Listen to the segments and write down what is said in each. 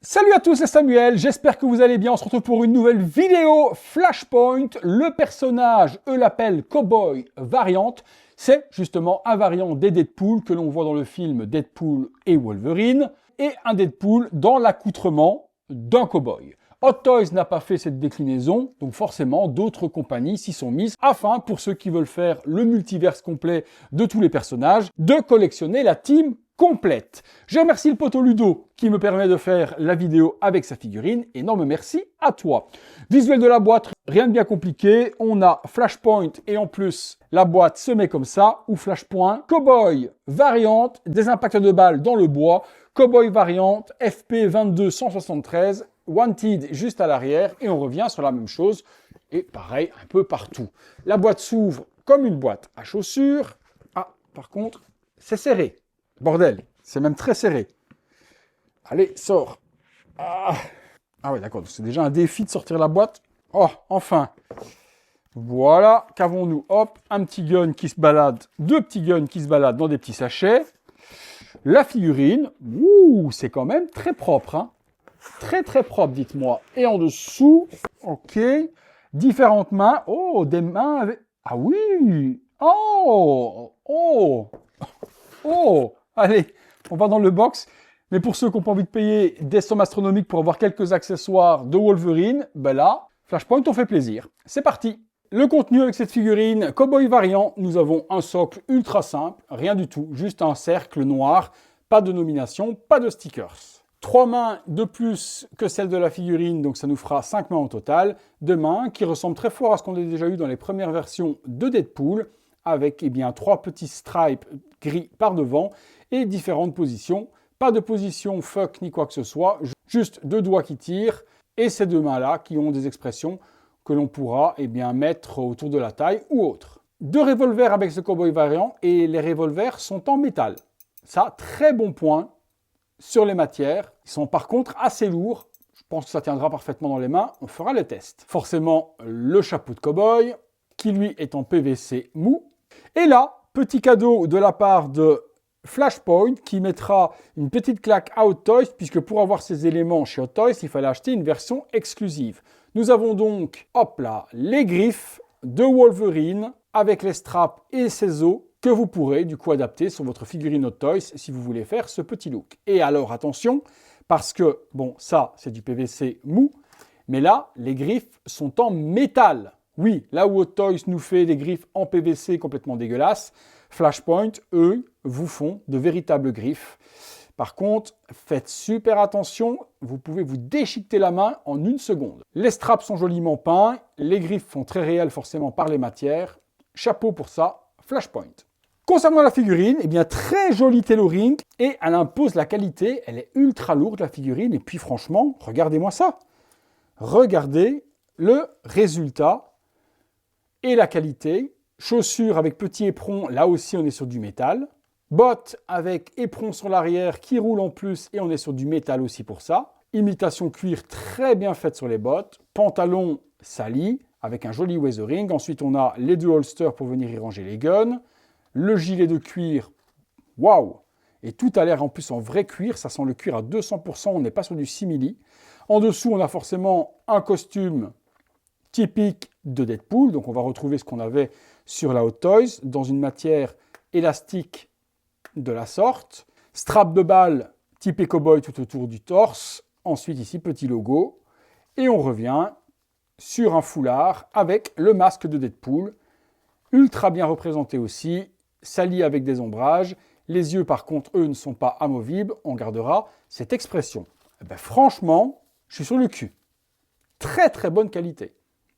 Salut à tous, c'est Samuel, j'espère que vous allez bien. On se retrouve pour une nouvelle vidéo Flashpoint. Le personnage, eux l'appellent Cowboy Variant. C'est justement un variant des Deadpool que l'on voit dans le film Deadpool et Wolverine, et un Deadpool dans l'accoutrement d'un cowboy. Hot Toys n'a pas fait cette déclinaison, donc forcément d'autres compagnies s'y sont mises afin, pour ceux qui veulent faire le multiverse complet de tous les personnages, de collectionner la team complète. Je remercie le poteau Ludo qui me permet de faire la vidéo avec sa figurine. Énorme merci à toi. Visuel de la boîte, rien de bien compliqué. On a Flashpoint et en plus la boîte se met comme ça, ou Flashpoint, Cowboy variante, des impacts de balles dans le bois, Cowboy variante, FP 22173, Wanted juste à l'arrière, et on revient sur la même chose, et pareil un peu partout. La boîte s'ouvre comme une boîte à chaussures. Ah, par contre, c'est serré. Bordel, c'est même très serré. Allez, sors. Ah ouais, d'accord, c'est déjà un défi de sortir la boîte. Oh, enfin. Voilà, qu'avons-nous? Hop, un petit gun qui se balade, deux petits guns qui se baladent dans des petits sachets. La figurine, ouh, c'est quand même très propre, hein. Très très propre, dites-moi. Et en dessous, ok, différentes mains. Oh, des mains avec... Ah oui. Oh, oh, oh. Allez, on va dans le box. Mais pour ceux qui n'ont pas envie de payer des sommes astronomiques pour avoir quelques accessoires de Wolverine, ben là, Flashpoint, on fait plaisir. C'est parti. Le contenu avec cette figurine Cowboy Variant, nous avons un socle ultra simple, rien du tout, juste un cercle noir, pas de nomination, pas de stickers. 3 mains de plus que celle de la figurine, donc ça nous fera 5 mains au total. 2 mains qui ressemblent très fort à ce qu'on a déjà eu dans les premières versions de Deadpool, avec 3 petits stripes gris par devant et différentes positions. Pas de position fuck ni quoi que ce soit, juste 2 doigts qui tirent et ces 2 mains-là qui ont des expressions que l'on pourra mettre autour de la taille ou autre. 2 revolvers avec ce Cowboy Variant et les revolvers sont en métal. Ça, très bon point sur les matières. Ils sont par contre assez lourds. Je pense que ça tiendra parfaitement dans les mains. On fera les tests. Forcément, le chapeau de cowboy qui lui est en PVC mou. Et là, petit cadeau de la part de Flashpoint qui mettra une petite claque à Hot Toys, puisque pour avoir ces éléments chez Hot Toys, il fallait acheter une version exclusive. Nous avons donc, hop là, les griffes de Wolverine avec les straps et ses os que vous pourrez du coup adapter sur votre figurine Hot Toys si vous voulez faire ce petit look. Et alors attention, parce que, bon, ça c'est du PVC mou, mais là, les griffes sont en métal. Oui, là où Hot Toys nous fait des griffes en PVC complètement dégueulasses, Flashpoint, eux, vous font de véritables griffes. Par contre, faites super attention, vous pouvez vous déchiqueter la main en 1 seconde. Les straps sont joliment peints, les griffes font très réelles forcément par les matières. Chapeau pour ça, Flashpoint. Concernant la figurine, très joli tailoring et elle impose la qualité, elle est ultra lourde la figurine et puis franchement, regardez-moi ça. Regardez le résultat et la qualité. Chaussures avec petit éperon, là aussi on est sur du métal. Bottes avec éperon sur l'arrière qui roule en plus et on est sur du métal aussi pour ça. Imitation cuir très bien faite sur les bottes. Pantalon sali avec un joli weathering. Ensuite on a les 2 holsters pour venir y ranger les guns. Le gilet de cuir, waouh! Et tout a l'air en plus en vrai cuir, ça sent le cuir à 200%, on n'est pas sur du simili. En dessous, on a forcément un costume typique de Deadpool, donc on va retrouver ce qu'on avait sur la Hot Toys, dans une matière élastique de la sorte. Strap de balle typé cowboy tout autour du torse. Ensuite ici, petit logo. Et on revient sur un foulard avec le masque de Deadpool. Ultra bien représenté aussi, sali avec des ombrages. Les yeux, par contre, eux, ne sont pas amovibles. On gardera cette expression. Franchement, je suis sur le cul. Très très bonne qualité.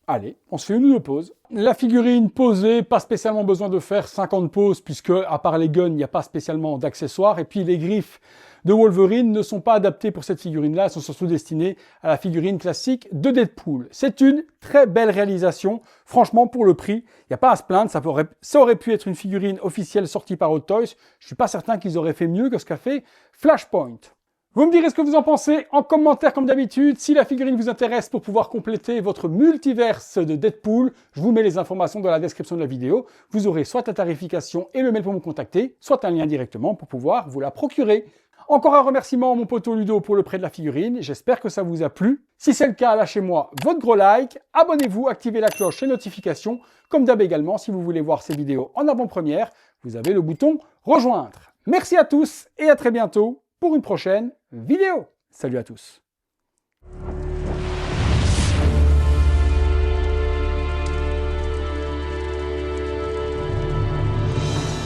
Allez, on se fait une ou 2 pauses. La figurine posée, pas spécialement besoin de faire 50 pauses, puisque à part les guns, il n'y a pas spécialement d'accessoires. Et puis les griffes de Wolverine ne sont pas adaptées pour cette figurine-là, elles sont surtout destinées à la figurine classique de Deadpool. C'est une très belle réalisation. Franchement, pour le prix, il n'y a pas à se plaindre. Ça aurait pu être une figurine officielle sortie par Hot Toys. Je ne suis pas certain qu'ils auraient fait mieux que ce qu'a fait Flashpoint. Vous me direz ce que vous en pensez en commentaire comme d'habitude. Si la figurine vous intéresse pour pouvoir compléter votre multiverse de Deadpool, je vous mets les informations dans la description de la vidéo. Vous aurez soit la tarification et le mail pour me contacter, soit un lien directement pour pouvoir vous la procurer. Encore un remerciement à mon poteau Ludo pour le prêt de la figurine, j'espère que ça vous a plu. Si c'est le cas, lâchez-moi votre gros like, abonnez-vous, activez la cloche et notifications. Comme d'hab également, si vous voulez voir ces vidéos en avant-première, vous avez le bouton rejoindre. Merci à tous et à très bientôt pour une prochaine vidéo. Salut à tous.